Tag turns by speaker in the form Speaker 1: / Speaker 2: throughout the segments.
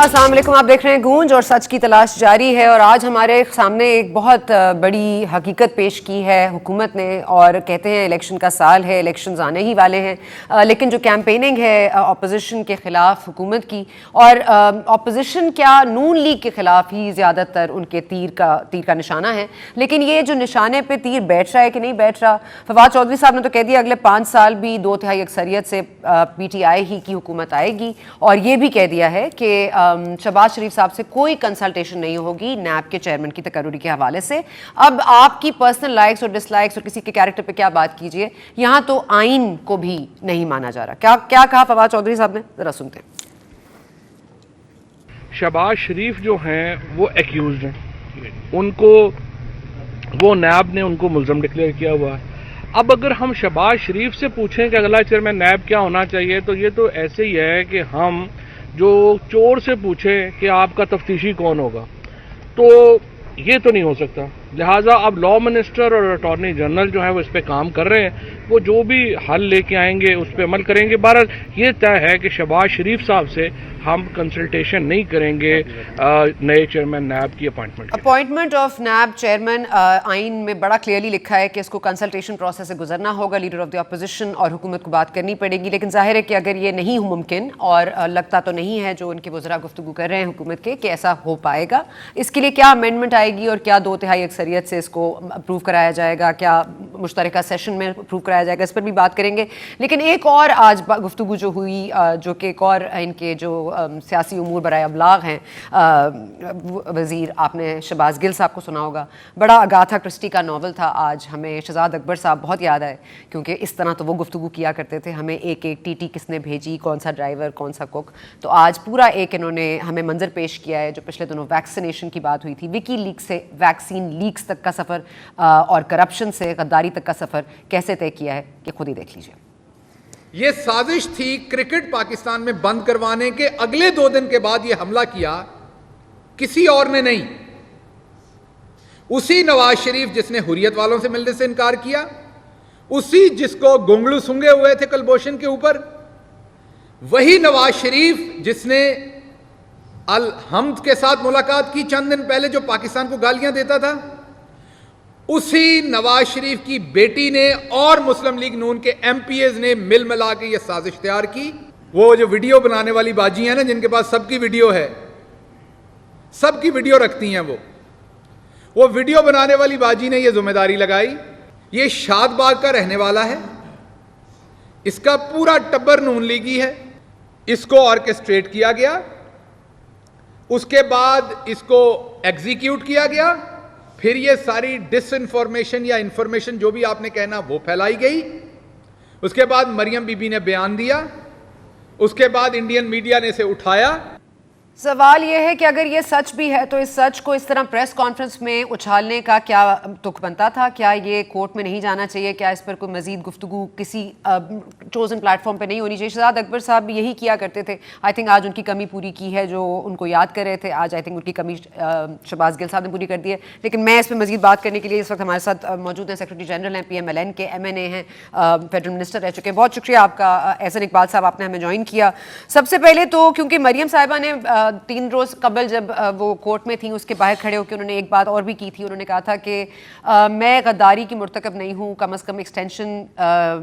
Speaker 1: अस्सलाम वालेकुम, आप देख रहे हैं गूंज और सच की तलाश जारी है। और आज हमारे सामने एक बहुत बड़ी हकीकत पेश की है हुकूमत ने, और कहते हैं इलेक्शन का साल है, इलेक्शंस आने ही वाले हैं, लेकिन जो कैंपेनिंग है अपोजिशन के ख़िलाफ़ हुकूमत की, और अपोजिशन क्या नून लीग के ख़िलाफ़ ही ज़्यादातर उनके तीर का निशाना है। लेकिन ये जो निशाने पे तीर बैठ रहा है कि नहीं बैठ रहा, फवाद चौधरी साहब ने तो कह दिया अगले 5 साल भी 2/3 अक्सरियत से PTI ही की हुकूमत आएगी, और ये भी कह दिया है कि शहबाज शरीफ साहब से कोई कंसल्टेशन नहीं होगी नैब के चेयरमैन की तकर्रुरी के हवाले से। अब आपकी पर्सनल लाइक्स और डिसलाइक्स और किसी के कैरेक्टर पे क्या बात कीजिए, यहाँ तो आइन को भी नहीं माना जा रहा। क्या कहा फवाद चौधरी साहब ने, जरा सुनते हैं।
Speaker 2: शहबाज शरीफ जो हैं वो एक्यूज्ड हैं, उनको वो नैब ने उनको मुल्ज़म डिक्लेयर किया हुआ है। अब अगर हम शहबाज शरीफ से पूछें कि अगला चेयरमैन नैब क्या होना चाहिए, तो ये तो ऐसे ही है कि हम जो चोर से पूछें कि आपका तफ्तीशी कौन होगा, तो ये तो नहीं हो सकता। लिहाजा अब लॉ मिनिस्टर और अटॉर्नी जनरल जो है वो इस पे काम कर रहे हैं, वो जो भी हल लेके आएंगे उस पर अमल करेंगे। बहरहाल ये तय है कि शहबाज शरीफ साहब से हम कंसल्टेशन नहीं करेंगे नए चेयरमैन नैब की
Speaker 1: अपॉइंटमेंट ऑफ नैब चेयरमैन। आइन में बड़ा क्लियरली लिखा है कि इसको कंसल्टेशन प्रोसेस से गुजरना होगा, लीडर ऑफ द अपोजिशन और हुकूमत को बात करनी पड़ेगी। लेकिन जाहिर है कि अगर ये नहीं मुमकिन, और लगता तो नहीं है जो उनके वज़रा गुफ्तगू कर रहे हैं हुकूमत के, कि ऐसा हो पाएगा, इसके लिए क्या अमेंडमेंट आएगी और क्या 2/3 अक्सरियत से इसको अप्रूव कराया जाएगा, क्या मुश्तरका सेशन में अप्रूव कराया जाएगा, इस पर भी बात करेंगे। लेकिन एक और आज गुफ्तगू जो हुई, जो कि एक और इनके जो सियासी उमूर बराए अबलाग हैं वज़ीर, आपने शहबाज गिल साहब को सुना होगा, बड़ा अगाथा क्रिस्टी का नावल था। आज हमें शहजाद अकबर साहब बहुत याद आए, क्योंकि इस तरह तो वो गुफ्तगू किया करते थे, हमें एक एक टीटी किसने भेजी, कौन सा ड्राइवर, कौन सा कुक। तो आज पूरा एक इन्होंने हमें मंजर पेश किया है जो पिछले दिनों वैक्सीनेशन की बात हुई थी, विकी लीक से वैक्सीन लीक्स तक का सफ़र और करप्शन से गद्दारी तक का सफ़र कैसे तय किया है, कि खुद ही देख लीजिए।
Speaker 3: ये साजिश थी क्रिकेट पाकिस्तान में बंद करवाने के अगले 2 दिन के बाद ये हमला किया, किसी और ने नहीं। उसी नवाज शरीफ जिसने हुर्रियत वालों से मिलने से इनकार किया, उसी जिसको गोंगलू सूंघे हुए थे कुलभूषण के ऊपर, वही नवाज शरीफ जिसने अल हमद के साथ मुलाकात की चंद दिन पहले, जो पाकिस्तान को गालियां देता था, उसी नवाज शरीफ की बेटी ने और मुस्लिम लीग नून के MPs ने मिल मिला के ये साजिश तैयार की। वो जो वीडियो बनाने वाली बाजी है ना, जिनके पास सबकी वीडियो है, सबकी वीडियो रखती हैं, वो वीडियो बनाने वाली बाजी ने ये जिम्मेदारी लगाई। ये शादबाग का रहने वाला है, इसका पूरा टब्बर नून लीगी है, इसको ऑर्केस्ट्रेट किया गया, उसके बाद इसको एग्जीक्यूट किया गया, फिर ये सारी डिसइंफॉर्मेशन या इंफॉर्मेशन जो भी आपने कहना वो फैलाई गई। उसके बाद मरियम बीबी ने बयान दिया, उसके बाद इंडियन मीडिया ने इसे उठाया।
Speaker 1: सवाल यह है कि अगर ये सच भी है तो इस सच को इस तरह प्रेस कॉन्फ्रेंस में उछालने का क्या तुक बनता था? क्या ये कोर्ट में नहीं जाना चाहिए? क्या इस पर कोई मजीद गुफ्तगू किसी चोजन प्लेटफॉर्म पे नहीं होनी चाहिए? शहजाद अकबर साहब भी यही किया करते थे। आई थिंक आज उनकी कमी पूरी की है, जो उनको याद कर रहे थे। आज आई थिंक उनकी कमी शहबाज गिल साहब ने पूरी कर दी है। लेकिन मैं इस पर मजीद बात करने के लिए इस वक्त हमारे साथ मौजूद हैं सेक्रेटरी जनरल हैं PMLN के, MNA हैं, फेडरल मिनिस्टर रह चुके हैं। बहुत शुक्रिया आपका एहसन इकबाल साहब, आपने हमें ज्वाइन किया। सबसे पहले तो क्योंकि मरियम साहिबा ने 3 रोज़ कबल जब वो कोर्ट में थी, उसके बाहर खड़े होकर उन्होंने एक बात और भी की थी। उन्होंने कहा था कि मैं गद्दारी की मुर्तकब नहीं हूँ, कम अज़ कम एक्सटेंशन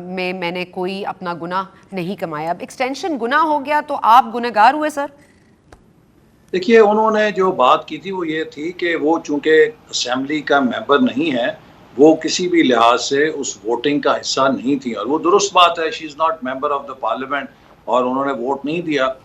Speaker 1: में मैंने कोई अपना गुनाह नहीं कमाया। अब एक्सटेंशन गुनाह हो गया तो आप गुनहगार हुए सर?
Speaker 4: देखिए, उन्होंने जो बात की थी वो ये थी कि वो चूँकि असेंबली का मेंबर नहीं है, वो किसी भी लिहाज से उस वोटिंग का हिस्सा नहीं थी, और वो दुरुस्त बात है। She is not member of the parliament, और उन्होंने वोट नहीं दिया।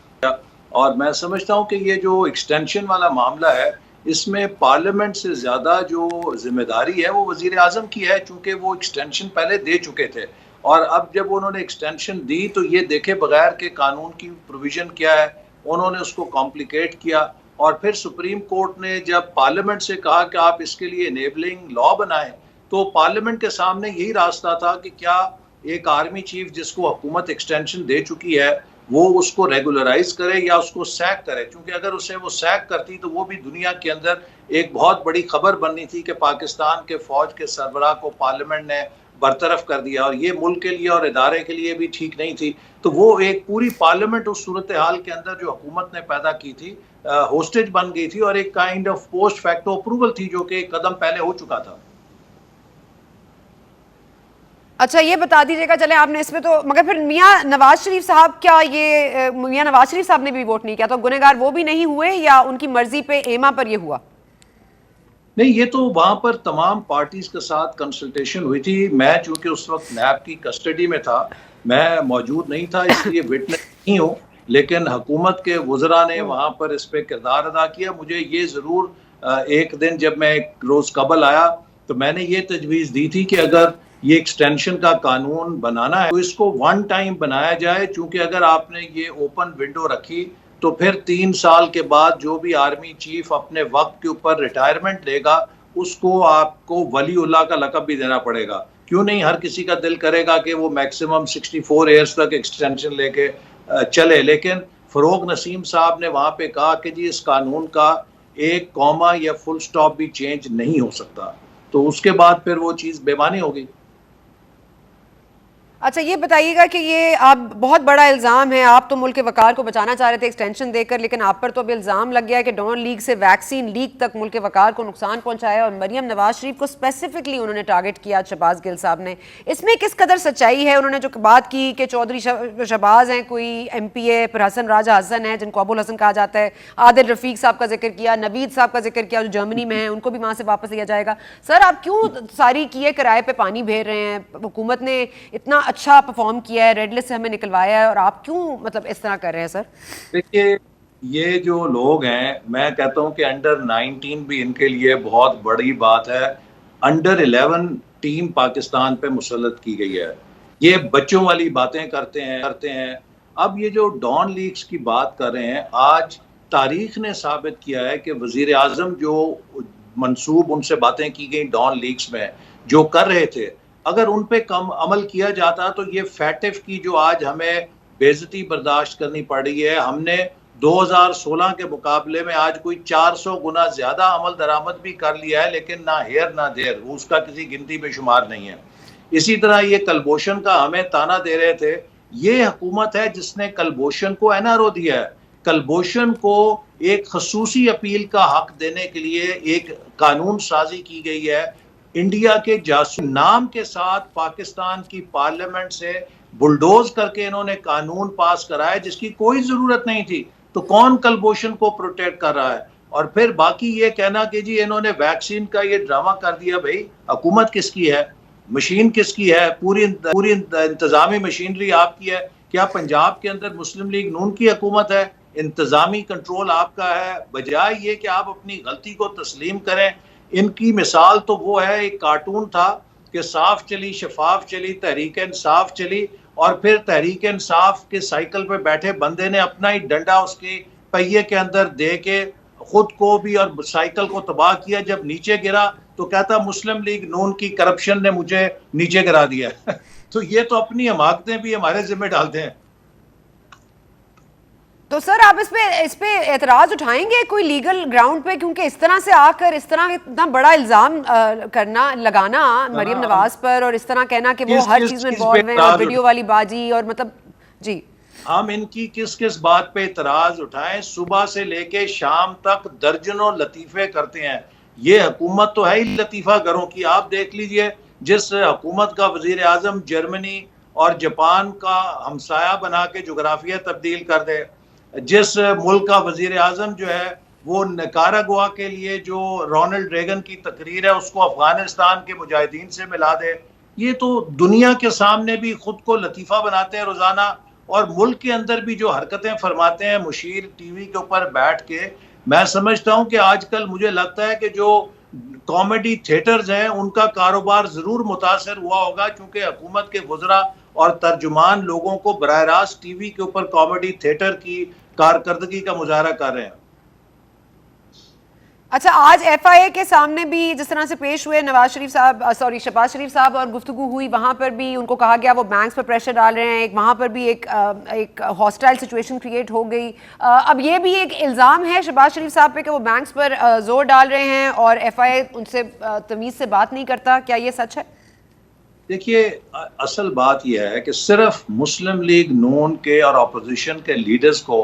Speaker 4: और मैं समझता हूँ कि ये जो एक्सटेंशन वाला मामला है, इसमें पार्लियामेंट से ज़्यादा जो जिम्मेदारी है वो वज़ीर आज़म की है, चूँकि वो एक्सटेंशन पहले दे चुके थे। और अब जब उन्होंने एक्सटेंशन दी तो ये देखे बगैर के कानून की प्रोविज़न क्या है, उन्होंने उसको कॉम्प्लिकेट किया। और फिर सुप्रीम कोर्ट ने जब पार्लियामेंट से कहा कि आप इसके लिए इनेबलिंग लॉ बनाएं, तो पार्लियामेंट के सामने यही रास्ता था कि क्या एक आर्मी चीफ जिसको हुकूमत एक्सटेंशन दे चुकी है, वो उसको रेगुलराइज करे या उसको सैक करे। क्योंकि अगर उसे वो सैक करती तो वो भी दुनिया के अंदर एक बहुत बड़ी खबर बननी थी कि पाकिस्तान के फौज के सरबराह को पार्लियामेंट ने बरतरफ कर दिया, और ये मुल्क के लिए और इदारे के लिए भी ठीक नहीं थी। तो वो एक पूरी पार्लियामेंट उस सूरत हाल के अंदर जो हुकूमत ने पैदा की थी, होस्टेज बन गई थी, और एक kind of post facto approval थी जो कि एक कदम पहले हो चुका था।
Speaker 1: अच्छा, ये बता दीजिएगा, चले आपने इसमें तो, मगर फिर मियां नवाज शरीफ साहब, क्या ये मियां नवाज शरीफ साहब ने भी वोट नहीं किया, तो गुनहगार वो भी नहीं हुए या उनकी मर्जी पे एमा पर ये हुआ?
Speaker 4: नहीं, ये तो वहां पर तमाम पार्टीज के साथ कंसल्टेशन हुई थी। मैं चूंकि उस वक्त नैब की कस्टडी में था, मैं मौजूद नहीं था, इसलिए विटनेस नहीं हूँ, लेकिन हुकूमत के वज़रा ने वहां पर इस पे किरदार अदा किया। मुझे ये ज़रूर एक दिन जब मैं एक रोज़ कबल आया तो मैंने ये तजवीज़ दी थी कि अगर ये एक्सटेंशन का कानून बनाना है तो इसको वन टाइम बनाया जाए, चूंकि अगर आपने ये ओपन विंडो रखी तो फिर 3 साल के बाद जो भी आर्मी चीफ अपने वक्त के ऊपर रिटायरमेंट लेगा उसको आपको वली उल्लाह का लक़ब भी देना पड़ेगा। क्यों नहीं, हर किसी का दिल करेगा कि वो मैक्सिमम 64 ईयर्स तक एक्सटेंशन लेके चले। लेकिन फरोग नसीम साहब ने वहाँ पे कहा कि जी इस कानून का एक कॉमा या फुल स्टॉप भी चेंज नहीं हो सकता, तो उसके बाद फिर वो चीज़ बेमानी हो गई।
Speaker 1: अच्छा, ये बताइएगा कि ये आप बहुत बड़ा इल्ज़ाम है, आप तो मुल्क के वकार को बचाना चाह रहे थे एक्सटेंशन देकर, लेकिन आप पर तो अब इल्ज़ाम लग गया है कि डॉन लीग से वैक्सीन लीक तक मुल्क के वकार को नुकसान पहुंचाया, और मरियम नवाज शरीफ को स्पेसिफिकली उन्होंने टारगेट किया शहबाज गिल साहब ने। इसमें किस कदर सच्चाई है? उन्होंने जो बात की कि चौधरी शहबाज हैं कोई MPA, फिर हसन राजा हसन है जिनको अबुल हसन कहा जाता है, आदिल रफीक साहब का जिक्र किया, नवीद साहब का जिक्र किया जो जर्मनी में है, उनको भी वहाँ से वापस लिया जाएगा। सर, आप क्यों सारी किए किराए पर पानी भेज रहे हैं? हुकूमत ने इतना अच्छा परफॉर्म किया है, रेड लिस्ट से हमें निकलवाया है, और आप क्यों मतलब इस तरह कर रहे हैं? सर
Speaker 4: देखिए, ये जो लोग हैं, मैं कहता हूं कि अंडर 19 भी इनके लिए बहुत बड़ी बात है। अंडर 11 टीम पाकिस्तान पे मुसल्लत की गई है, ये बच्चों वाली बातें करते हैं। अब ये जो डॉन लीग्स की बात कर रहे हैं, आज तारीख ने साबित किया है कि वजीर आजम जो मंसूब उनसे बातें की गई डॉन लीग्स में जो कर रहे थे, अगर उन पे कम अमल किया जाता तो ये फैटिफ की जो आज हमें बेइज्जती बर्दाश्त करनी पड़ रही है, हमने 2016 के मुकाबले में आज कोई 400 गुना ज्यादा अमल दरामद भी कर लिया है, लेकिन ना हेर ना देर, उसका किसी गिनती में शुमार नहीं है। इसी तरह ये कलभूषण का हमें ताना दे रहे थे, ये हुकूमत है जिसने कलभूषण को NRO दिया है। कलभूषण को एक खसूसी अपील का हक देने के लिए एक कानून साजी की गई है। इंडिया के जासूस नाम के साथ पाकिस्तान की पार्लियामेंट से बुलडोज करके इन्होंने कानून पास कराया जिसकी कोई जरूरत नहीं थी। तो कौन कलभूषण को प्रोटेक्ट कर रहा है? और फिर बाकी ये कहना कि जी इन्होंने वैक्सीन का ये ड्रामा कर दिया, भाई हुकूमत किसकी है, मशीन किसकी है? पूरी इंतजामी मशीनरी आपकी है। क्या पंजाब के अंदर मुस्लिम लीग नून की हुकूमत है? इंतजामी कंट्रोल आपका है। बजाय ये कि आप अपनी गलती को तस्लीम करें, इनकी मिसाल तो वो है, एक कार्टून था कि साफ चली शफाफ चली तहरीक इंसाफ चली, और फिर तहरीक इंसाफ के साइकिल पे बैठे बंदे ने अपना ही डंडा उसके पहिए के अंदर दे के खुद को भी और साइकिल को तबाह किया। जब नीचे गिरा तो कहता मुस्लिम लीग नून की करप्शन ने मुझे नीचे गिरा दिया। तो ये तो अपनी हमाकतें भी हमारे जिम्मे डालते हैं।
Speaker 1: तो सर, आप इस पे एतराज उठाएंगे कोई लीगल ग्राउंड पे? क्योंकि इस तरह से आकर इस तरह इतना बड़ा इल्जाम लगाना मरियम नवाज पर, और इस तरह कहना कि वो हर चीज में इन्वॉल्व है, और वीडियो वाली बाजी, और मतलब जी
Speaker 4: हम इनकी किस किस बात पे इतराज उठाएं? सुबह से लेके शाम तक दर्जनों लतीफे करते हैं। ये हुकूमत तो है ही लतीफा घरों की। आप देख लीजिए, जिस हुकूमत का वजीर आजम जर्मनी और जापान का हमसाया बना के जोग्राफिया तब्दील कर दे, जिस मुल्क का वजीर आजम जो है वो निकारागुआ के लिए जो रोनाल्ड रेगन की तकरीर है उसको अफगानिस्तान के मुजाहिदीन से मिला दे, ये तो दुनिया के सामने भी खुद को लतीफ़ा बनाते हैं रोज़ाना, और मुल्क के अंदर भी जो हरकतें फरमाते हैं मुशीर टीवी के ऊपर बैठ के। मैं समझता हूँ कि आजकल मुझे लगता है कि जो कॉमेडी थिएटर्स हैं उनका कारोबार ज़रूर मुतासर हुआ होगा, क्योंकि हुकूमत के वज़रा और तर्जुमान लोगों को बराह रास्त टीवी के ऊपर कॉमेडी थिएटर की कारकर्दगी का मुजाहरा कर रहे हैं।
Speaker 1: अच्छा, आज FIA के सामने भी जिस तरह से पेश हुए नवाज शरीफ साहब, शहबाज शरीफ साहब, और गुफ्तगू हुई, वहाँ पर भी उनको कहा गया वो बैंक्स पर प्रेशर डाल रहे हैं, वहाँ पर भी एक हॉस्टाइल सिचुएशन क्रिएट हो गई। अब ये भी एक इल्ज़ाम है शहबाज शरीफ साहब पे कि वो बैंक्स पर जोर डाल रहे हैं और FIA उनसे तमीज़ से बात नहीं करता। क्या ये सच है?
Speaker 4: देखिए, असल बात यह है कि सिर्फ मुस्लिम लीग नून के और अपोजिशन के लीडर्स को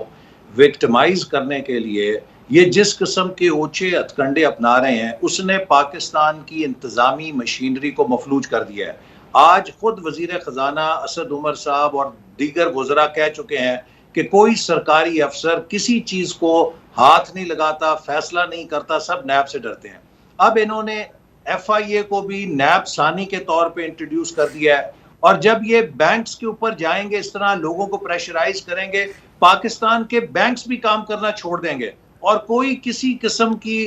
Speaker 4: विक्टिमाइज करने के लिए ये जिस किस्म के ऊंचे हथकंडे अपना रहे हैं, उसने पाकिस्तान की इंतजामी मशीनरी को मफलूज कर दिया है। आज खुद वजीर खजाना असद उमर साहब और दीगर वज़रा कह चुके हैं कि कोई सरकारी अफसर किसी चीज को हाथ नहीं लगाता, फैसला नहीं करता, सब नैब से डरते हैं। अब इन्होंने FIA को भी नैब सानी के तौर पे इंट्रोड्यूस कर दिया है, और जब ये बैंक्स के ऊपर जाएंगे, इस तरह लोगों को प्रेशराइज करेंगे, पाकिस्तान के बैंक्स भी काम करना छोड़ देंगे और कोई किसी किस्म की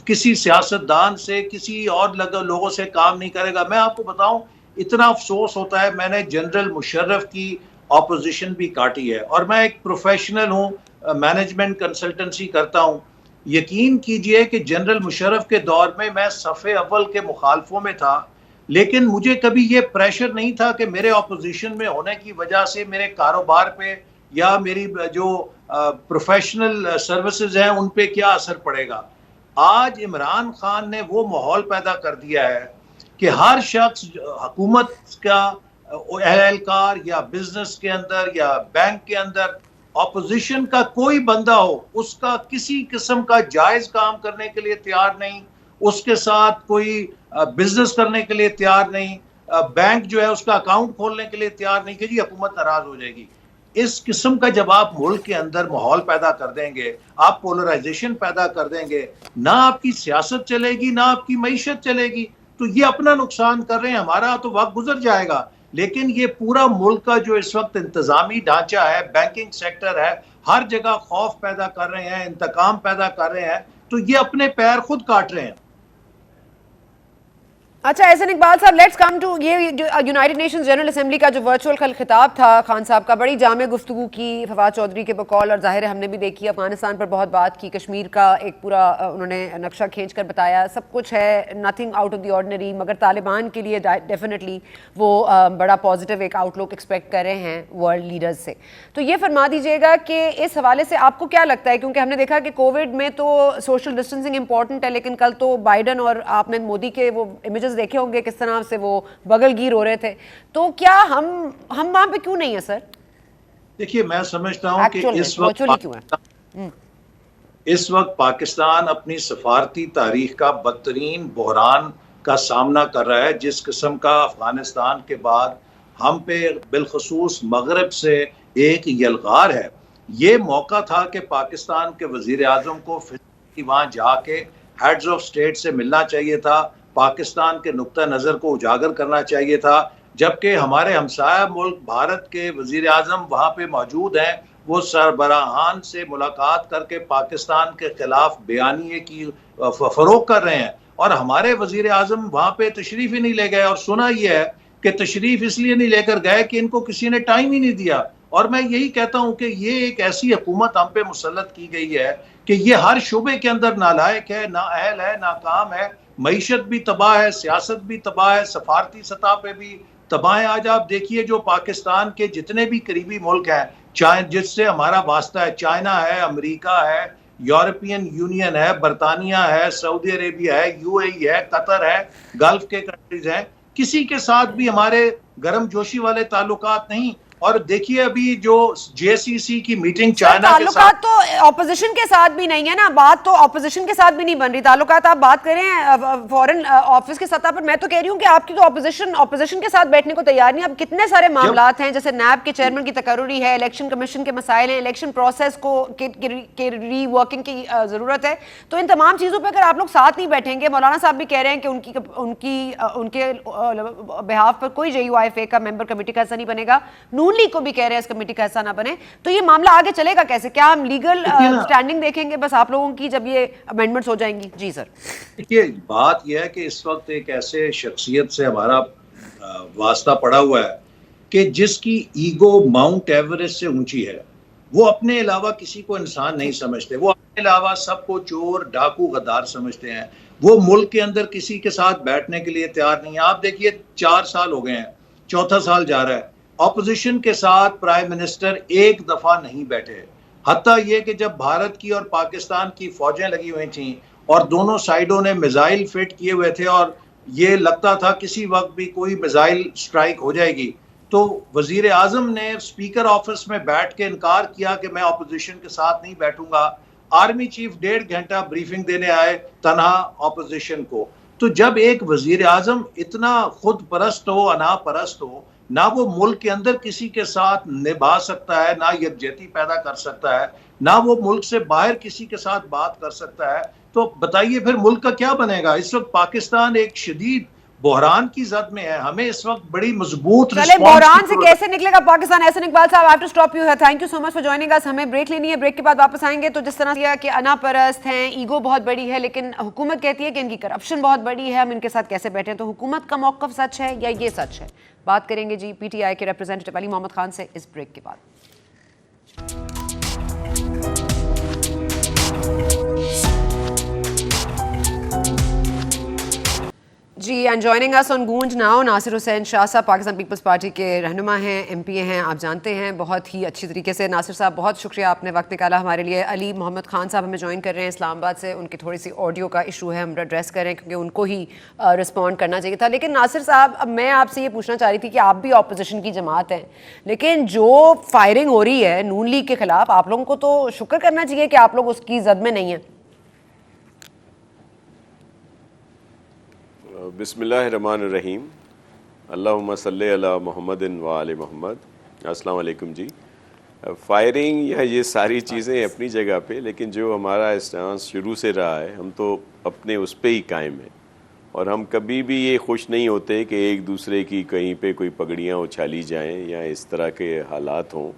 Speaker 4: किसी सियासतदान से, किसी और लोगों से काम नहीं करेगा। मैं आपको बताऊं, इतना अफसोस होता है, मैंने जनरल मुशर्रफ की ऑपोजिशन भी काटी है और मैं एक प्रोफेशनल हूँ, मैनेजमेंट कंसल्टेंसी करता हूँ। यकीन कीजिए कि जनरल मुशर्रफ के दौर में मैं सफ़े अव्वल के मुखालफों में था, लेकिन मुझे कभी ये प्रेशर नहीं था कि मेरे ऑपोजिशन में होने की वजह से मेरे कारोबार पे या मेरी जो प्रोफेशनल सर्विसेज हैं उन पे क्या असर पड़ेगा। आज इमरान खान ने वो माहौल पैदा कर दिया है कि हर शख्स हुकूमत का एहलकार या बिजनेस के अंदर या बैंक के अंदर ऑपोजिशन का कोई बंदा हो, उसका किसी किस्म का जायज काम करने के लिए तैयार नहीं, उसके साथ कोई बिजनेस करने के लिए तैयार नहीं, बैंक जो है उसका अकाउंट खोलने के लिए तैयार नहीं कि जी हुकूमत नाराज हो जाएगी। इस किस्म का जब आप मुल्क के अंदर माहौल पैदा कर देंगे, आप पोलराइजेशन पैदा कर देंगे, ना आपकी सियासत चलेगी ना आपकी मईशत चलेगी, तो ये अपना नुकसान कर रहे हैं। हमारा तो वक्त गुजर जाएगा, लेकिन ये पूरा मुल्क का जो इस वक्त इंतजामी ढांचा है, बैंकिंग सेक्टर है, हर जगह खौफ पैदा कर रहे हैं, इंतकाम पैदा कर रहे हैं, तो ये अपने पैर खुद काट रहे हैं।
Speaker 1: अच्छा एहसन इकबाल साहब, लेट्स कम टू ये जो यूनाइटेड नेशंस जनरल असेंबली का जो वर्चुअल कल खिताब था खान साहब का, बड़ी जामे गुफ्तगू की फवाद चौधरी के बकौल, और जाहिर है हमने भी देखी, अफगानिस्तान पर बहुत बात की, कश्मीर का एक पूरा उन्होंने नक्शा खींच कर बताया, सब कुछ है, nothing out of the ordinary, मगर तालिबान के लिए डेफिनेटली वो बड़ा पॉजिटिव एक आउटलुक एक्सपेक्ट कर रहे हैं वर्ल्ड लीडर्स से। तो ये फरमा दीजिएगा कि इस हवाले से आपको क्या लगता है, क्योंकि हमने देखा कि कोविड में तो सोशल डिस्टेंसिंग इंपॉर्टेंट है, लेकिन कल तो बाइडन और आपने मोदी के वो इमेजेस देखे होंगे किस तरह से वो बगलगीर हो रहे थे, तो क्या हम वहां पे क्यों नहीं है सर?
Speaker 4: देखिए, मैं समझता हूं कि इस वक्त पाकिस्तान अपनी सफारती तारीख का बदतरीन बहरान का सामना कर रहा है, जिस किस्म का अफगानिस्तान के बाद हम पे बिलखसूस मगरब से एक यलगार है। ये मौका था कि पाकिस्तान के वजीर आजम को वहां जाके हेड्स ऑफ स्टेट से मिलना चाहिए था, पाकिस्तान के नुक्ता नज़र को उजागर करना चाहिए था, जबकि हमारे हमसाया मुल्क भारत के वजीर आजम वहाँ पे मौजूद हैं, वो सरबराहान से मुलाकात करके पाकिस्तान के खिलाफ बयानिए की फरोग कर रहे हैं, और हमारे वजीर आजम वहाँ पे तशरीफ ही नहीं ले गए। और सुना यह है कि तशरीफ इसलिए नहीं लेकर गए कि इनको किसी ने टाइम ही नहीं दिया। और मैं यही कहता हूँ कि ये एक ऐसी हुकूमत हम पे मुसल्लत की गई है कि ये हर शुबे के अंदर नालायक है, नाअहल है, नाकाम है, मईशत भी तबाह है, सियासत भी तबाह है, सफारती सतह पे भी तबाह है। आज आप देखिए जो पाकिस्तान के जितने भी करीबी मुल्क हैं, चाहे जिससे हमारा वास्ता है, चाइना है, अमेरिका है, यूरोपियन यूनियन है, बरतानिया है, सऊदी अरेबिया है, UAE है, कतर है, गल्फ के कंट्रीज हैं, किसी के साथ भी हमारे गर्म जोशी वाले ताल्लुकात नहीं। और देखिए अभी जो JCC की मीटिंग चाइना के साथ,
Speaker 1: तो ऑपोजिशन के साथ भी नहीं है ना, बात तो ऑपोजिशन के साथ भी नहीं बन रही, ताल्लुकात आप बात करें फॉरेन ऑफिस के सतह पर, मैं तो कह रही हूँ कि आपकी तो ऑपोजिशन के साथ बैठने को तैयार नहीं। अब कितने सारे मामलात हैं, जैसे नैब के चेयरमैन की तकर्रुरी है, इलेक्शन कमीशन के मसाइल हैं, इलेक्शन प्रोसेस को के रीवर्किंग की जरूरत है, तो इन तमाम चीजों पर अगर आप लोग साथ नहीं बैठेंगे, मौलाना साहब भी कह रहे हैं कि उनके बिहाफ पर कोई JUIFA का मेंबर कमेटी का हिस्सा नहीं बनेगा, नून लीग को भी कह रहे हैं इस कमेटी का हिस्सा ना बने, तो ये मामला आगे चलेगा कैसे? क्या हम लीगल स्टैंडिंग देखेंगे बस आप लोगों की जब ये अमेंडमेंट्स हो जाएंगी? जी सर,
Speaker 4: देखिए बात यह है कि इस वक्त एक ऐसे शख्सियत से हमारा वास्ता पड़ा हुआ है कि जिसकी ईगो माउंट एवरेस्ट से ऊंची है। वो अपने अलावा किसी को इंसान नहीं समझते, वो अपने अलावा सबको चोर डाकू गद्दार समझते हैं। वो मुल्क के अंदर किसी के साथ बैठने के लिए तैयार नहीं है। आप देखिए 4 साल हो गए हैं, 4था साल जा रहा है, ऑपोजिशन के साथ प्राइम मिनिस्टर एक दफा नहीं बैठे। हत्ता ये कि जब भारत की और पाकिस्तान की फौजें लगी हुई थी और दोनों साइडों ने मिसाइल फिट किए हुए थे और ये लगता था किसी वक्त भी कोई मिसाइल स्ट्राइक हो जाएगी, तो वजीर आजम ने स्पीकर ऑफिस में बैठ के इनकार किया कि मैं अपोजिशन के साथ नहीं बैठूंगा। आर्मी चीफ 1.5 घंटा ब्रीफिंग देने आए तनहा अपोजिशन को। तो जब एक वजीर आजम इतना खुद परस्त हो, अना परस्त हो, ना वो मुल्क के अंदर किसी के साथ निभा सकता है, ना यकजहती पैदा कर सकता है, ना वो मुल्क से बाहर किसी के साथ बात कर सकता है, तो बताइए फिर मुल्क का क्या बनेगा। इस वक्त पाकिस्तान एक शदीद बहरान की जद में है। हमें इस वक्त बड़ी मजबूत
Speaker 1: चले बहरान से कैसे निकलेगा Pakistan. Ehsan Iqbal sahab, I have to stop you here. Thank you so much for joining us. हमें ब्रेक लेनी है, ब्रेक के बाद वापस आएंगे। तो जिस तरह किया कि अना परस्त हैं, ईगो बहुत बड़ी है, लेकिन हुकूमत कहती है कि इनकी करप्शन बहुत बड़ी है, हम इनके साथ कैसे बैठे। तो हुकूमत का मौक़िफ़ सच है या ये सच है? बात करेंगे जी पीटीआई के रिप्रेजेंटेटिव अली मोहम्मद खान से इस ब्रेक के बाद। जी, एंड जॉइनिंग अस ऑन गूंज नाउ नासिर हुसैन शाह साहब, पाकिस्तान पीपल्स पार्टी के रहनुमा हैं, एमपी हैं, आप जानते हैं बहुत ही अच्छी तरीके से। नासिर साहब, बहुत शुक्रिया, आपने वक्त निकाला हमारे लिए। अली मोहम्मद खान साहब हमें ज्वाइन कर रहे हैं इस्लामाबाद से, उनकी थोड़ी सी ऑडियो का इशू है, हम एड्रेस कर रहे हैं क्योंकि उनको ही रिस्पॉन्ड करना चाहिए था। लेकिन नासिर साहब, अब मैं आपसे ये पूछना चाह रही थी कि आप भी अपोजिशन की जमात हैं, लेकिन जो फायरिंग हो रही है नून लीग के खिलाफ, आप लोगों को तो शुक्र करना चाहिए कि आप लोग उसकी जद में नहीं हैं।
Speaker 5: बिस्मिल्लाहिर्रहमानिर्रहीम, अल्लाहुम्मा सल्ली अला मुहम्मदिन व आले मोहम्मद। अस्सलाम वालेकुम जी। फायरिंग या ये सारी चीज़ें अपनी जगह पे, लेकिन जो हमारा स्टांस शुरू से रहा है, हम तो अपने उस पे ही कायम हैं और हम कभी भी ये खुश नहीं होते कि एक दूसरे की कहीं पे कोई पगड़ियाँ उछाली जाएं या इस तरह के हालात हों।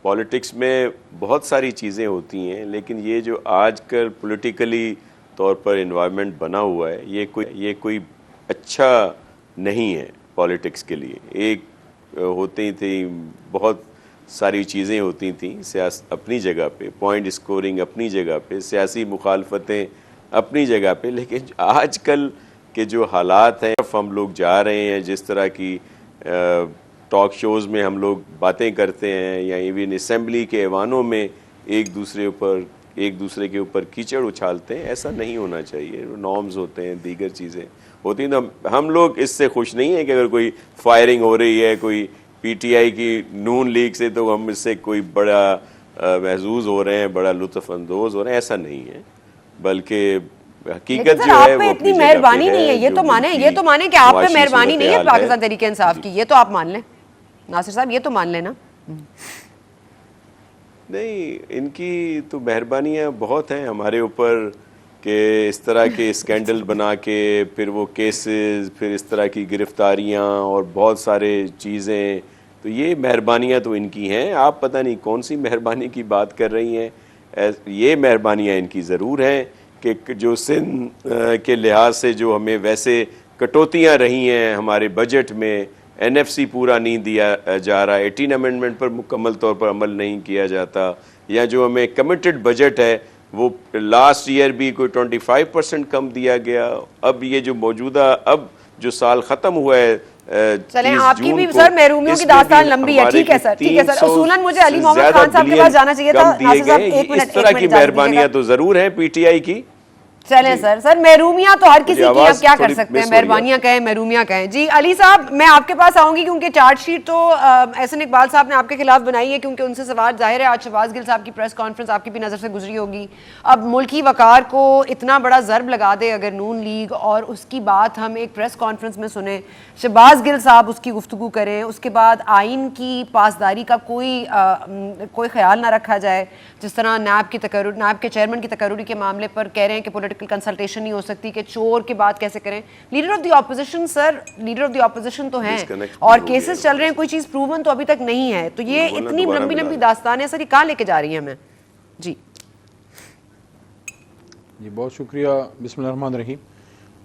Speaker 5: पॉलिटिक्स में बहुत सारी चीज़ें होती हैं, लेकिन ये जो आजकल पॉलिटिकली तौर पर इन्वायरमेंट बना हुआ है, ये कोई अच्छा नहीं है पॉलिटिक्स के लिए। एक होती थी, बहुत सारी चीज़ें होती थी, अपनी जगह पे, पॉइंट स्कोरिंग अपनी जगह पे, सियासी मुखालफतें अपनी जगह पे, लेकिन आजकल के जो हालात हैं, हम लोग जा रहे हैं, जिस तरह की टॉक शोज़ में हम लोग बातें करते हैं या इवन असेंबली के ऐवानों में एक दूसरे के ऊपर कीचड़ उछालते हैं, ऐसा नहीं होना चाहिए। नॉर्म्स होते हैं, दीगर चीज़ें होती हैं, तो हम लोग इससे खुश नहीं हैं कि अगर कोई फायरिंग हो रही है कोई पीटीआई की नून लीग से, तो हम इससे कोई बड़ा महजूज हो रहे हैं, बड़ा लुत्फ़ अंदोज़ हो रहे हैं, ऐसा नहीं है। बल्कि हकीकत जो है वो
Speaker 1: इतनी मेहरबानी नहीं है, ये तो माने कि आप पे मेहरबानी नहीं है पाकिस्तान तहरीक इंसाफ की, ये तो आप मान लें नासिर साहब, ये तो मान लेना।
Speaker 5: नहीं, इनकी तो मेहरबानियाँ बहुत हैं हमारे ऊपर कि इस तरह के स्कैंडल बना के फिर वो केसेस, फिर इस तरह की गिरफ्तारियाँ और बहुत सारे चीज़ें, तो ये मेहरबानियाँ तो इनकी हैं। आप पता नहीं कौन सी मेहरबानी की बात कर रही हैं। ये मेहरबानियाँ इनकी ज़रूर हैं कि जो सिंध के लिहाज से जो हमें वैसे कटौतियाँ रही हैं हमारे बजट में, एनएफसी पूरा नहीं दिया जा रहा, 18 अमेंडमेंट पर मुकम्मल तौर पर अमल नहीं किया जाता, या जो हमें कमिटेड बजट है वो लास्ट ईयर भी कोई 25% कम दिया गया। अब ये जो मौजूदा अब जो साल ख़त्म हुआ है,
Speaker 1: चलें आपकी भी सर महरूमियों की दास्तान लंबी है, ठीक है सर, ठीक है सर। उसूलन मुझे अली मोहम्मद खान साहब के पास जाना चाहिए था। नासिर साहब, एक मिनट,
Speaker 5: इस तरह की मेहरबानियां तो जरूर हैं पीटीआई की।
Speaker 1: चले सर महरूमियां तो हर किसी की, आप क्या कर सकते हैं, मेहरबानियां कहें महरूमियां कहें। जी अली साहब, मैं आपके पास आऊंगी क्योंकि चार्जशीट तो एहसन इकबाल साहब ने आपके खिलाफ बनाई है, क्योंकि उनसे सवाल जाहिर है आज शहबाज गिल साहब की प्रेस कॉन्फ्रेंस आपकी भी नज़र से गुजरी होगी। अब मुल्की वकार को इतना बड़ा ज़र्ब लगा दे अगर नून लीग, और उसकी बात हम एक प्रेस कॉन्फ्रेंस में सुने, शहबाज गिल साहब उसकी गुफ्तगू करें, उसके बाद आइन की पासदारी का कोई ख्याल ना रखा जाए। जिस तरह नैब के चेयरमैन की तकर्रुरी के मामले पर कह रहे हैं कि पॉलिटिकल कंसल्टेशन नहीं हो सकती, कि चोर की बात कैसे करें। Leader of the opposition sir, leader of the opposition तो हैं और केसेस चल रहे हैं, कोई चीज़ प्रूवन तो अभी तक नहीं है। तो ये इतनी लंबी लंबी दास्तानें सर, ये कहाँ लेके जा रही है हमें? जी
Speaker 6: बहुत शुक्रिया। बिस्मिल्लाहिर्रहमानिर्रहीम,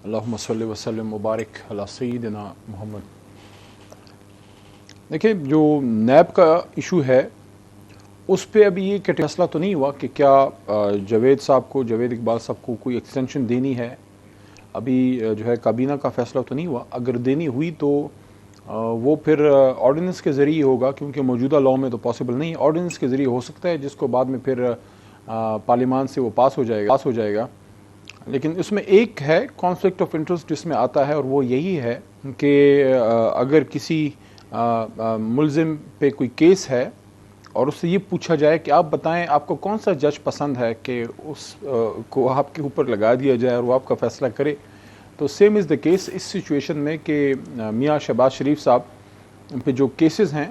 Speaker 6: अल्लाहुम्मा सल्लि व सल्लिम मुबारक अला सय्यिदिना मोहम्मद। देखिए, जो नैब का इशू है उस पर अभी ये फैसला तो नहीं हुआ कि क्या जावेद इकबाल साहब को कोई एक्सटेंशन देनी है। अभी जो है काबीना का फैसला तो नहीं हुआ। अगर देनी हुई तो वो फिर ऑर्डिनेंस के ज़रिए होगा, क्योंकि मौजूदा लॉ में तो पॉसिबल नहीं है। ऑर्डिनेंस के ज़रिए हो सकता है, जिसको बाद में फिर पार्लियामान से वो पास हो जाएगा। लेकिन इसमें एक है कॉन्फ्लिक्ट ऑफ इंटरेस्ट जिसमें आता है, और वो यही है कि अगर किसी मुल्जिम पे कोई केस है और उससे ये पूछा जाए कि आप बताएं आपको कौन सा जज पसंद है कि उस को आपके ऊपर लगा दिया जाए और वो आपका फ़ैसला करे, तो सेम इज़ द केस इस सिचुएशन में कि मियाँ शहबाज शरीफ साहब पे जो केसेस हैं,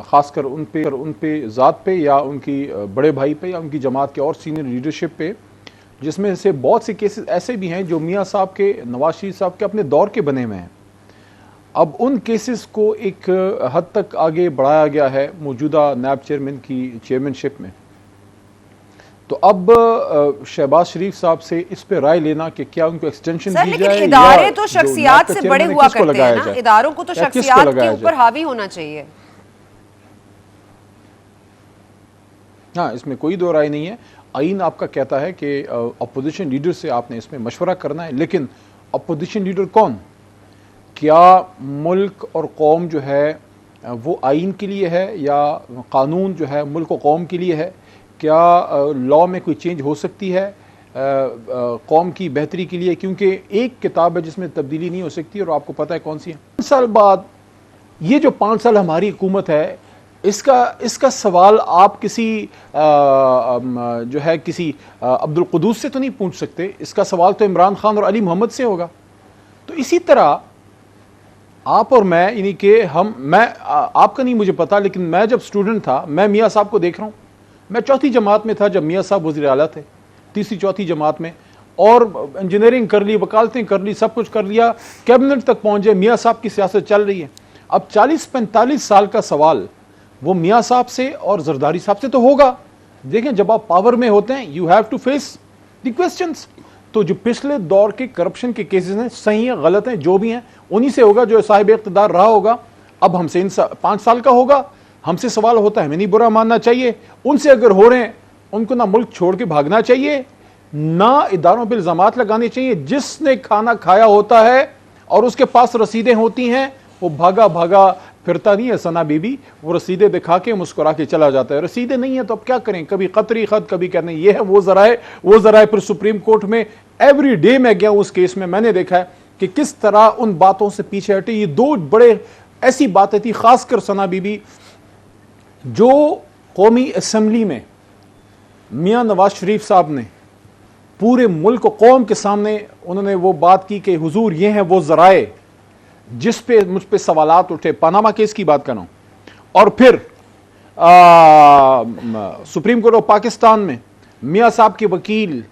Speaker 6: ख़ासकर उन पे ज़ात पे या उनकी बड़े भाई पे या उनकी जमात के और सीनियर लीडरशिप पे, जिसमें से बहुत से केसेस ऐसे भी हैं जो मियाँ साहब के, नवाज शरीफ साहब के अपने दौर के बने हुए हैं। अब उन केसेस को एक हद तक आगे बढ़ाया गया है मौजूदा नैब चेयरमैन की चेयरमैनशिप में। तो अब शहबाज शरीफ साहब से इस पे राय लेना कि क्या उनको एक्सटेंशन दी
Speaker 1: लेकिन
Speaker 6: जाए,
Speaker 1: इदारे तो शख्सियात से बड़े हुआ करते हैं ना, इदारों को तो
Speaker 6: या किसको
Speaker 1: शख्सियात के
Speaker 6: लगाया
Speaker 1: ऊपर
Speaker 6: जाए?
Speaker 1: हावी होना चाहिए।
Speaker 6: हाँ, इसमें कोई दो राय नहीं है। आइन आपका कहता है कि अपोजिशन लीडर से आपने इसमें मशवरा करना है, लेकिन अपोजिशन लीडर कौन? क्या मुल्क और कौम जो है वो आइन के लिए है या कानून जो है मुल्क और कौम के लिए है? क्या लॉ में कोई चेंज हो सकती है कौम की बेहतरी के लिए? क्योंकि एक किताब है जिसमें तब्दीली नहीं हो सकती, और आपको पता है कौन सी है। 5 साल बाद, ये जो 5 साल हमारी हुकूमत है, इसका सवाल आप किसी जो है किसी अब्दुल कुदूस से तो नहीं पूछ सकते। इसका सवाल तो इमरान खान और अली मोहम्मद से होगा। तो इसी तरह आप और मैं, यानी कि आपका नहीं मुझे पता, लेकिन मैं जब स्टूडेंट था, मैं मियाँ साहब को देख रहा हूँ। मैं चौथी जमात में था जब मियाँ साहब वज़ीर आला थे, तीसरी चौथी जमात में, और इंजीनियरिंग कर ली, वकालतें कर ली, सब कुछ कर लिया, कैबिनेट तक पहुँचे, मियाँ साहब की सियासत चल रही है। अब 40-45 साल का सवाल वो मियाँ साहब से और जरदारी साहब से तो होगा। देखें, जब आप पावर में होते हैं, you have to face the questions. तो जो पिछले दौर के करप्शन के केसेस हैं, सही हैं, गलत हैं, जो भी हैं, उन्हीं से होगा जो साहिब इख्तिदार रहा होगा। अब हमसे 5 साल का होगा, हमसे सवाल होता है, हमें नहीं बुरा मानना चाहिए। उनसे अगर हो रहे हैं, उनको ना मुल्क छोड़ के भागना चाहिए, ना इदारों पर इल्जामात लगाने चाहिए। जिसने खाना खाया होता है और उसके पास रसीदें होती हैं, वो भागा भागा फिरता नहीं है सना बीबी, वो रसीदें दिखा के मुस्कुरा के चला जाता है। रसीदें नहीं है तो अब क्या करें? कभी कतरी खत, कभी कहते हैं ये है वो जराए। फिर सुप्रीम कोर्ट में एवरी डे मैं गया उस केस में, मैंने देखा है कि किस तरह उन बातों से पीछे हटे। ये 2 बड़े ऐसी बातें थी, खासकर सना बीबी, जो कौमी असम्बली में मियाँ नवाज शरीफ साहब ने पूरे मुल्क और कौम के सामने उन्होंने वो बात की कि हुजूर ये हैं वो जराए जिस पे मुझ पे सवालात उठे। पनामा केस की बात कर रहा हूं। और फिर सुप्रीम कोर्ट ऑफ पाकिस्तान में मियाँ साहब के वकील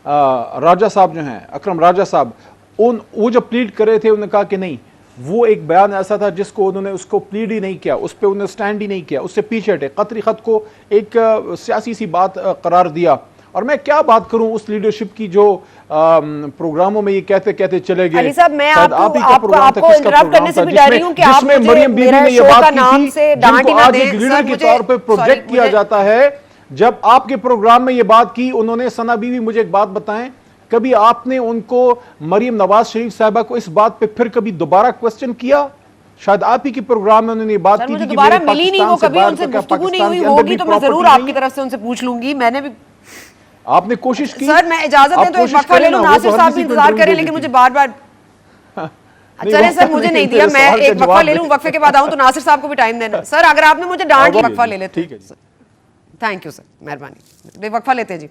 Speaker 6: राजा साहब जो हैं, अकरम राजा साहब, वो जब प्लीड कर रहे थे, उन्होंने कहा कि नहीं, वो एक बयान ऐसा था जिसको उन्होंने उसको प्लीड ही नहीं किया, उस पर उन्होंने स्टैंड ही नहीं किया, उससे पीछे हटे, कतरी खत को एक सियासी सी बात करार दिया। और मैं क्या बात करूं उस लीडरशिप की जो प्रोग्रामों में ये कहते कहते चले गए।
Speaker 1: अली साहब, मैं आपको इंटरप्ट करने से भी डर रही हूं कि आप
Speaker 6: मुझे मरियम बीबी ने ये बात की थी, जिनको आज एक लीडर के तौर पे प्रोजेक्ट किया जाता है। जब आपके प्रोग्राम में ये बात की उन्होंने, सना बीबी मुझे एक बात बताएं, कभी आपने उनको, मरियम नवाज शरीफ साहबा को, इस बात पे फिर कभी दोबारा क्वेश्चन किया? शायद आप ही के प्रोग्राम में उन्होंने ये बात की थी कि
Speaker 1: दोबारा मिली नहीं, वो कभी उनसे गुफ्तगू नहीं हुई होगी, तो मैं जरूर आपकी तरफ से उनसे पूछ लूंगी। मैंने भी,
Speaker 6: आपने कोशिश की।
Speaker 1: सर मैं इजाजत दें तो एक वक्फा ले लूं, नासिर साहब भी इंतजार करें, लेकिन मुझे बार-बार चले सर, मुझे नहीं दिया, मैं एक वक्फा ले लूं, वक्फे के बाद आऊं तो नासिर साहब को भी टाइम देना। सर अगर आपने मुझे डांट दिया, वक्फा ले लेते।
Speaker 6: ठीक है जी,
Speaker 1: थैंक यू सर, मेहरबानी। वक्फा लेते हैं जी।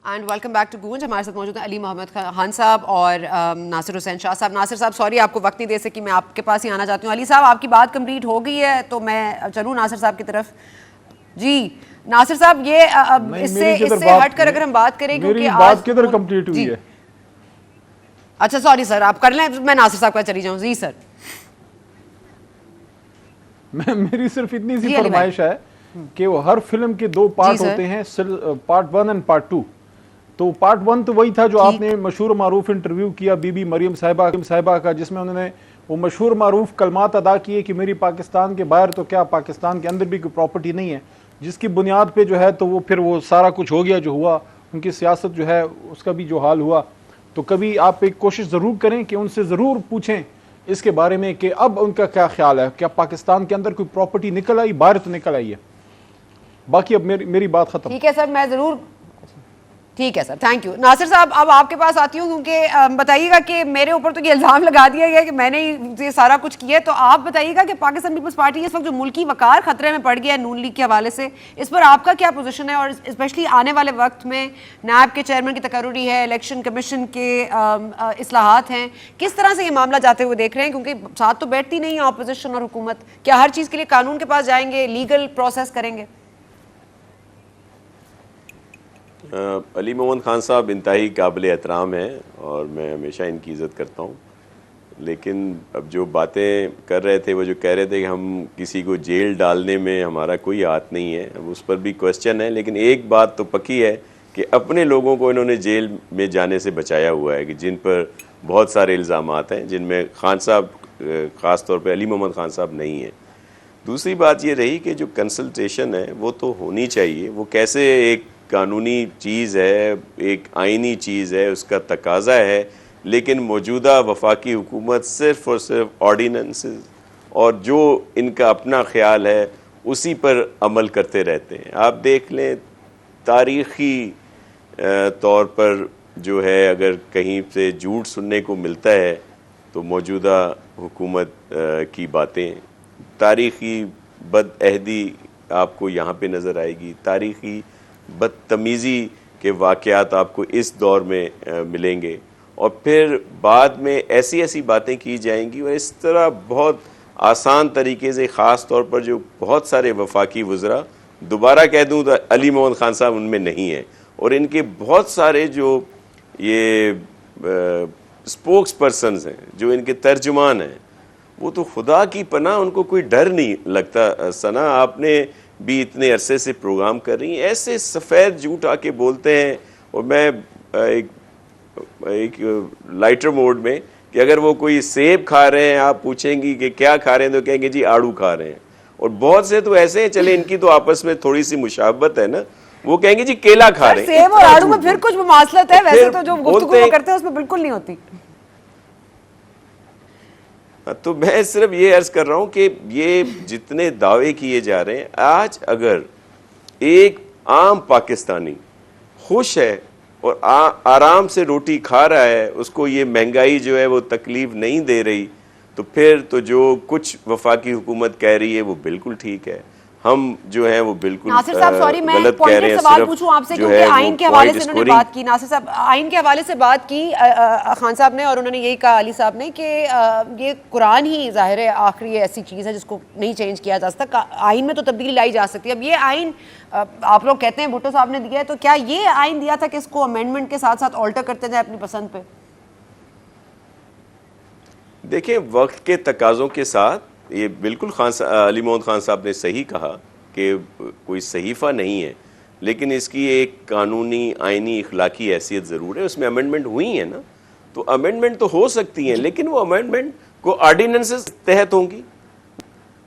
Speaker 1: एंड वेलकम बैक टू गूंज। हमारे साथ मौजूद हैं अली मोहम्मद खान साहब और नासिर हुसैन शाह साहब। नासिर साहब सॉरी, आपको वक्त नहीं दे सकी, मैं आपके पास ही आना चाहती हूँ। अली साहब, आपकी बात कंप्लीट हो गई है तो मैं चलूँ नासिर साहब की तरफ। जी नासिर साहब, ये इससे हटकर अगर हम बात करें, क्योंकि
Speaker 6: बात किधर कंप्लीट हुई है?
Speaker 1: अच्छा सॉरी सर, आप कर लें, मैं नासिर साहब का चली जाऊँ। जी सर,
Speaker 6: मेरी सिर्फ इतनी सी फरमाइश है कि वो हर फिल्म के 2 पार्ट होते हैं, पार्ट 1 एंड पार्ट 2। तो पार्ट 1 तो वही था जो आपने मशहूर मारूफ इंटरव्यू किया बीबी मरियम साहिबा का, जिसमें उन्होंने वो मशहूर मारूफ कलमात अदा किए कि मेरी पाकिस्तान के बाहर तो क्या, पाकिस्तान के अंदर भी कोई प्रॉपर्टी नहीं है, जिसकी बुनियाद पे जो है तो वो फिर वो सारा कुछ हो गया जो हुआ, उनकी सियासत जो है उसका भी जो हाल हुआ। तो कभी आप एक कोशिश ज़रूर करें कि उनसे ज़रूर पूछें इसके बारे में कि अब उनका क्या ख्याल है, क्या पाकिस्तान के अंदर कोई प्रॉपर्टी निकल आई, बाहर तो निकल आई है। बाकी अब मेरी बात खत्म।
Speaker 1: ठीक है सर, मैं जरूर, ठीक है सर, थैंक यू। नासिर साहब, अब आपके पास आती हूँ, क्योंकि बताइएगा कि मेरे ऊपर तो ये इल्ज़ाम लगा दिया गया कि मैंने ही ये सारा कुछ किया है, तो आप बताइएगा कि पाकिस्तान पीपल्स पार्टी इस वक्त जो मुल्की वकार खतरे में पड़ गया है नून लीग के हवाले से, इस पर आपका क्या पोजीशन है, और स्पेशली आने वाले वक्त में नैब के चेयरमैन की तकर्रुरी है, इलेक्शन कमीशन के इस्लाहात हैं, किस तरह से ये मामला जाते हुए देख रहे हैं? क्योंकि साथ तो बैठती नहीं है अपोजिशन और हुकूमत, क्या हर चीज़ के लिए कानून के पास जाएंगे, लीगल प्रोसेस करेंगे?
Speaker 5: अली मोहम्मद खान साहब इंतहाई काबिल एहतराम हैं और मैं हमेशा इनकी इज़्ज़त करता हूँ, लेकिन अब जो बातें कर रहे थे, वो जो कह रहे थे कि हम किसी को जेल डालने में हमारा कोई हाथ नहीं है, अब उस पर भी क्वेश्चन है। लेकिन एक बात तो पक्की है कि अपने लोगों को इन्होंने जेल में जाने से बचाया हुआ है, कि जिन पर बहुत सारे इल्ज़ामात हैं, जिनमें खान साहब ख़ास तौर पर अली मोहम्मद खान साहब नहीं हैं। दूसरी बात ये रही कि जो कंसल्टेशन है वो तो होनी चाहिए, वो कैसे एक कानूनी चीज़ है, एक आइनी चीज़ है, उसका तकाजा है, लेकिन मौजूदा वफाकी हुकूमत सिर्फ़ और सिर्फ ऑर्डिनेंसेस और जो इनका अपना ख्याल है उसी पर अमल करते रहते हैं। आप देख लें तारीख़ी तौर पर जो है, अगर कहीं से झूठ सुनने को मिलता है तो मौजूदा हुकूमत की बातें, तारीख़ी बदअहदी आपको यहाँ पे नज़र आएगी, तारीख़ी बदतमीज़ी के वाक़यात आपको इस दौर में मिलेंगे, और फिर बाद में ऐसी ऐसी बातें की जाएंगी और इस तरह बहुत आसान तरीके से, ख़ास तौर पर जो बहुत सारे वफाकी वज़रा, दोबारा कह दूँ तो अली मोहम्मद खान साहब उनमें नहीं हैं, और इनके बहुत सारे जो ये स्पोक्स पर्सनस हैं, जो इनके तर्जुमान हैं, वो तो खुदा की पनाह उनको कोई डर नहीं लगता। सना, आपने भी इतने अरसे से प्रोग्राम कर रही हैं, ऐसे सफ़ेद झूठ आके बोलते हैं, और मैं एक लाइटर मोड में कि अगर वो कोई सेब खा रहे हैं, आप पूछेंगी कि क्या खा रहे हैं, तो कहेंगे जी आड़ू खा रहे हैं। और बहुत से तो ऐसे हैं, चले इनकी तो आपस में थोड़ी सी मुशाबत है ना, वो कहेंगे जी केला खा रहे हैं।
Speaker 1: सेब और आड़ू में फिर कुछ मुमासलत है, वैसे तो जो गुफ्तगू करते हैं उसमें बिल्कुल नहीं होती।
Speaker 5: तो मैं सिर्फ ये अर्ज कर रहा हूं कि ये जितने दावे किए जा रहे हैं, आज अगर एक आम पाकिस्तानी खुश है और आराम से रोटी खा रहा है, उसको ये महंगाई जो है वो तकलीफ नहीं दे रही, तो फिर तो जो कुछ वफाकी हुकूमत कह रही है वो बिल्कुल ठीक है। हम जो है वो बिल्कुल
Speaker 1: नासिर साहब, सॉरी, मैं
Speaker 5: गलत कह रहे हैं।
Speaker 1: सवाल पूछूं आपसे, क्योंकि आइन के हवाले से उन्होंने बात की, नासिर साहब आइन के हवाले से बात की खान साहब ने, और उन्होंने यही कहा अली साहब ने कि ये कुरान ही ज़ाहिर है आखिरी ऐसी चीज़ है जिसको नहीं चेंज किया जा सकता, आइन में तो तब्दीली लाई जा सकती है। अब ये आइन आप लोग कहते हैं भुट्टो साहब ने दिया है, तो क्या ये आइन दिया था कि इसको अमेंडमेंट के साथ साथ ऑल्टर करते जाए अपनी पसंद पे?
Speaker 5: देखिए, वक्त के तकाज़ों के साथ ये बिल्कुल अली मोहम्मद खान साहब ने सही कहा कि कोई सहीफ़ा नहीं है, लेकिन इसकी एक कानूनी, आइनी, इखलाकी हैसियत ज़रूर है। उसमें अमेंडमेंट हुई है ना, तो अमेंडमेंट तो हो सकती हैं, लेकिन वो अमेंडमेंट को ऑर्डिनेंसेस तहत होंगी।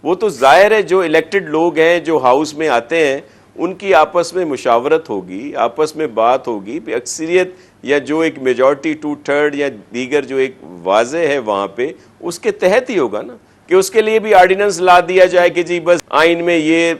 Speaker 5: वो तो ज़ाहिर है जो इलेक्टेड लोग हैं, जो हाउस में आते हैं, उनकी आपस में मुशावरत होगी, आपस में बात होगी, अक्सरियत या जो एक मेजॉरिटी 2/3 या दीगर जो एक वाज़े है वहाँ पे, उसके तहत ही होगा ना, कि उसके लिए भी ऑर्डिनेंस ला दिया जाए कि जी बस आइन में ये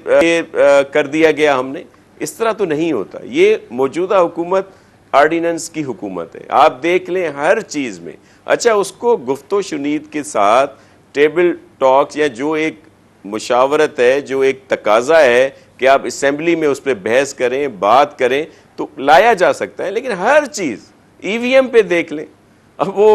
Speaker 5: कर दिया गया हमने। इस तरह तो नहीं होता। ये मौजूदा हुकूमत ऑर्डिनेंस की हुकूमत है। आप देख लें हर चीज़ में। अच्छा, उसको गुफ्तो शुनीद के साथ टेबल टॉक्स या जो एक मुशावरत है, जो एक तकाजा है कि आप असेंबली में उस पर बहस करें, बात करें, तो लाया जा सकता है। लेकिन हर चीज़ ईवीएम पे देख लें, अब वो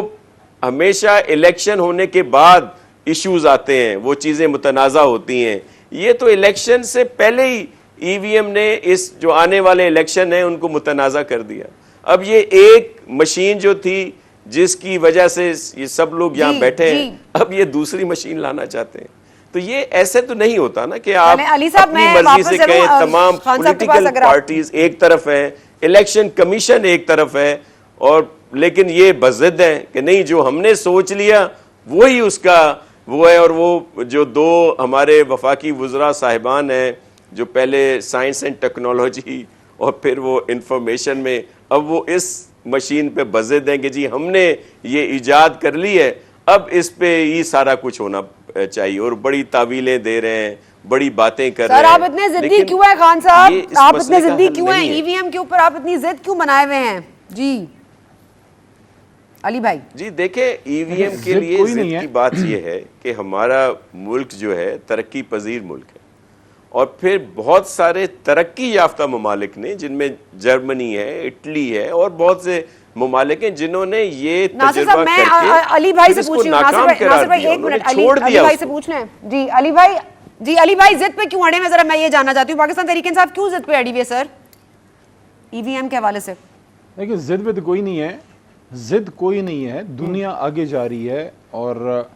Speaker 5: हमेशा इलेक्शन होने के बाद इश्यूज आते हैं, वो चीज़ें मुतनाज़ा होती हैं। ये तो इलेक्शन से पहले ही ईवीएम ने इस जो आने वाले इलेक्शन है उनको मुतनाज़ा कर दिया। अब ये एक मशीन जो थी जिसकी वजह से ये सब लोग यहाँ बैठे हैं, अब ये दूसरी मशीन लाना चाहते हैं। तो ये ऐसे तो नहीं होता ना कि आप अपनी मर्जी से कहें। तमाम पॉलिटिकल पार्टीज एक तरफ है, इलेक्शन कमीशन एक तरफ है, और लेकिन ये बज़िद है कि नहीं, जो हमने सोच लिया वही उसका वो है। और वो जो दो हमारे वफाकी वुज़रा साहिबान हैं, जो पहले साइंस एंड टेक्नोलॉजी और फिर वो इंफॉर्मेशन में, अब वो इस मशीन पे बज़िद हैं कि जी हमने ये ईजाद कर ली है, अब इस पे ही सारा कुछ होना चाहिए और बड़ी तावीलें दे रहे हैं, बड़ी बातें कर रहे
Speaker 1: सर
Speaker 5: हैं।
Speaker 1: आप इतने जिद्दी
Speaker 5: लेकिन
Speaker 1: क्यों है खान साहब,
Speaker 5: ये इस
Speaker 1: आप
Speaker 5: मसले
Speaker 1: इतने
Speaker 5: का
Speaker 1: जिद्दी
Speaker 5: हल
Speaker 1: क्यों हैं
Speaker 5: नहीं है।
Speaker 1: ईवीएम के ऊपर, आप इतनी जिद क्यों बनाए हुए हैं? जी अली भाई।
Speaker 5: जी देखे, ईवीएम के
Speaker 6: जिद
Speaker 5: लिए
Speaker 6: कोई
Speaker 5: जिद
Speaker 6: नहीं है।
Speaker 5: की बात यह है कि हमारा मुल्क जो है तरक्की पजीर मुल्क है, और फिर बहुत सारे तरक्की याफ्ता ममालिक ने, जिनमें जर्मनी है, इटली है और बहुत से ममालिक हैं, जिन्होंने ये
Speaker 1: नासिर
Speaker 5: तजुर्बा
Speaker 1: साहब मैं
Speaker 5: करके
Speaker 1: अली भाई
Speaker 5: फिर
Speaker 1: से
Speaker 5: इसको
Speaker 1: पूछ रही हूँ,
Speaker 5: नाकाम
Speaker 1: नासिर
Speaker 5: करार
Speaker 1: भाई
Speaker 5: दिया,
Speaker 1: एक मिनट,
Speaker 5: उन्होंने
Speaker 1: अली
Speaker 5: छोड़ दिया
Speaker 1: भाई से
Speaker 5: उसको।
Speaker 1: पूछना है जी। अली भाई जिद पे क्यों अड़े, मैं जरा मैं ये जानना चाहती हूँ, पाकिस्तान तहरीक इंसाफ क्यों जिद पे अड़ी हुई है सर ईवीएम के हवाले से?
Speaker 6: देखिए जिद विद कोई नहीं है, जिद कोई नहीं है, दुनिया आगे जा रही है और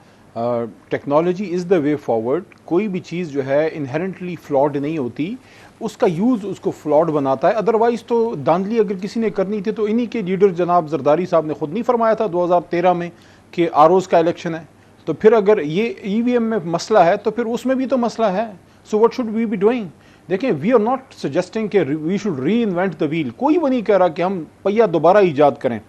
Speaker 6: technology is the way forward. कोई भी चीज़ जो है इनहेरेंटली फ्लॉड नहीं होती, उसका यूज़ उसको फ्लॉड बनाता है। अदरवाइज़ तो धांधली अगर किसी ने करनी थी तो इन्हीं के लीडर जनाब जरदारी साहब ने खुद नहीं फरमाया था 2013 में कि आरोज़ का इलेक्शन है, तो फिर अगर ये ईवीएम में मसला है तो फिर उसमें भी तो मसला है। So what should we be doing? देखें, वी आर नॉट सजेस्टिंग कि we should reinvent the wheel. कोई वो नहीं कह रहा कि हम पहिया दोबारा ईजाद करें।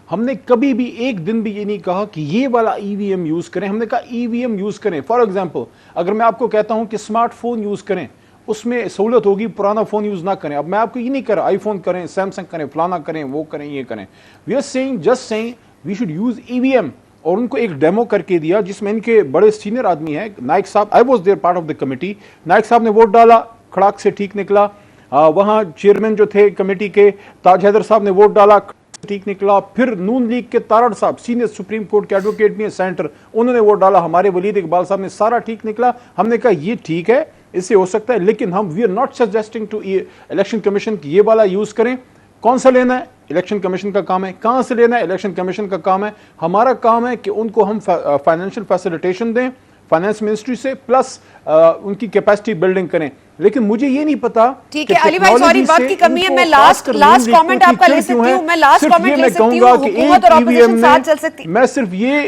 Speaker 6: हमने कभी भी एक दिन भी ये नहीं कहा कि ये वाला ईवीएम यूज़ करें। हमने कहा ईवीएम यूज़ करें। फॉर एग्जांपल, अगर मैं आपको कहता हूं कि स्मार्टफोन यूज़ करें, उसमें सहूलत होगी, पुराना फ़ोन यूज़ ना करें। अब मैं आपको ये नहीं कर रहा आईफोन करें, सैमसंग करें, फलाना करें, वो करें, ये करें। We are saying, just saying we should use EVM. और उनको एक डेमो करके दिया जिसमें इनके बड़े सीनियर आदमी हैं, नाइक साहब, I was there part of the committee. Naik साहब ने वोट डाला, खड़ाक से ठीक निकला। वहाँ चेयरमैन जो थे कमेटी के, ताज हैदर साहब ने वोट डाला, ठीक निकला। फिर नून लीग के तारड़ साहब, सीनियर सुप्रीम कोर्ट के एडवोकेट भी हैं सेंटर, उन्होंने वोट डाला। हमारे वलीद इकबाल साहब ने, सारा ठीक निकला। हमने कहा ये ठीक है, इससे हो सकता है, लेकिन हम we are not suggesting to election commission की ये वाला यूज करें। कौन सा लेना है? इलेक्शन कमीशन का काम है। कहां से लेना है? इलेक्शन कमीशन का काम है। हमारा काम है कि उनको हम फाइनेंशियल फैसिलिटेशन दें फाइनेंस मिनिस्ट्री से, प्लस उनकी कैपेसिटी बिल्डिंग करें। लेकिन मुझे ये नहीं पता।
Speaker 1: ठीक है अली भाई, सॉरी वक्त की कमी है, मैं लास्ट कमेंट आपका ले सकती हूं, मैं लास्ट कमेंट ले सकती हूं, हुकूमत और ऑपोजिशन साथ चल सकती।
Speaker 6: मैं सिर्फ ये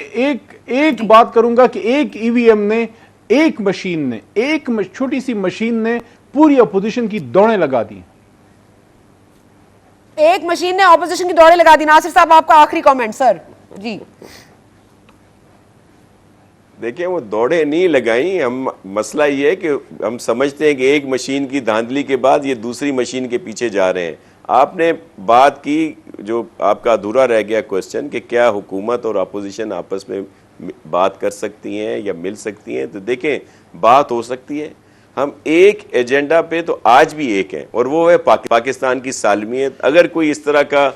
Speaker 6: एक बात करूंगा कि एक ईवीएम ने, एक मशीन ने, एक छोटी सी मशीन ने पूरी अपोजिशन की दौड़ें लगा दी।
Speaker 1: एक मशीन ने ऑपोजिशन की दौड़ें लगा दी। नासिर साहब आपका आखिरी कमेंट सर जी।
Speaker 5: देखिए, वो दौड़े नहीं लगाई। हम मसला ये है कि हम समझते हैं कि एक मशीन की धांधली के बाद ये दूसरी मशीन के पीछे जा रहे हैं। आपने बात की, जो आपका अधूरा रह गया क्वेश्चन, कि क्या हुकूमत और अपोजिशन आपस में बात कर सकती हैं या मिल सकती हैं, तो देखें बात हो सकती है। हम एक एजेंडा पे तो आज भी एक हैं, और वो है पाकिस्तान की सालमियत। अगर कोई इस तरह का